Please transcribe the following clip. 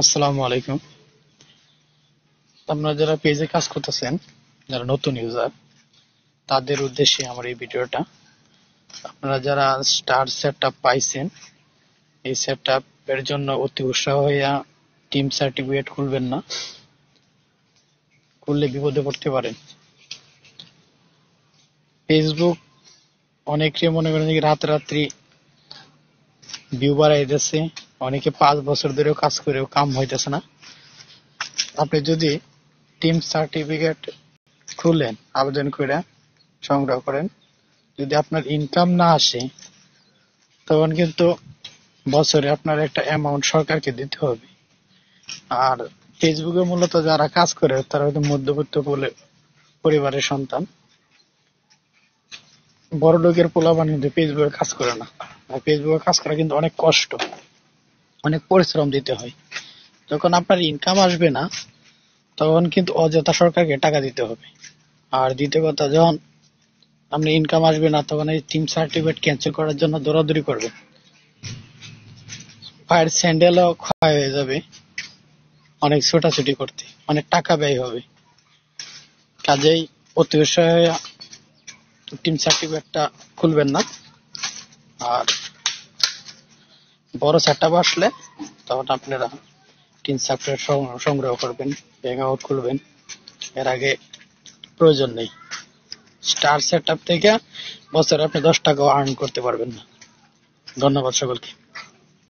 আসসালামু আলাইকুম। আপনারা যারা পেজে কাজ করতেছেন, যারা নতুন ইউজার, তাদের উদ্দেশ্যে আমার এই ভিডিওটা। আপনারা যারা স্টার সেটআপ পাইছেন, এই সেটআপ এর জন্য অতি উৎসাহ হইয়া টিম সার্টিফিকেট খুলবেন না। খুললে বিপদে পড়তে পারেন। ফেসবুক অনেকে মনে করেন যে রাতারাতি ভিউ বাড়াই দিতেছে, অনেকে 5 বছর ধরেও কাজ করেও কাম হইতেছে না। আপনি যদি টিম সার্টিফিকেট খুলেন, আবেদন করে সংগ্রহ করেন, যদি আপনার ইনকাম না আসে, তখন কিন্তু বছরে আপনার একটা অ্যামাউন্ট সরকারকে দিতে হবে। আর ফেসবুকে মূলত যারা কাজ করে তারা হয়তো মধ্যবিত্ত পরিবারের সন্তান। বড় লোকের পোলাপান কিন্তু ফেসবুকে কাজ করে না। আর ফেসবুকে কাজ করা কিন্তু অনেক কষ্ট, অনেক পরিশ্রম দিতে হয়। যখন আপনার ইনকাম আসবে না, তখন কিন্তু অযথা সরকারকে টাকা দিতে হবে। আর দ্বিতীয় কথা, যখন আপনি ইনকাম আসবে না, তখন এই টিম সার্টিফিকেট ক্যান্সেল করার জন্য দৌড়াদৌড়ি করবে। পায়ের স্যান্ডেলও ক্ষয় হয়ে যাবে, অনেক ছোটাছুটি করতে অনেক টাকা ব্যয় হবে। কাজেই অতি উৎসাহে টিম সার্টিফিকেটটা খুলবেন না। আর বড় সেটআপ আসলে তখন আপনারা টিম সার্টিফিকেট সংগ্রহ করবেন, ব্যাংক অ্যাকাউন্ট খুলবেন। এর আগে প্রয়োজন নেই। স্টার সেটআপ থেকে বছরে আপনি 10 টাকাও আর্ন করতে পারবেন না। ধন্যবাদ সকলকে।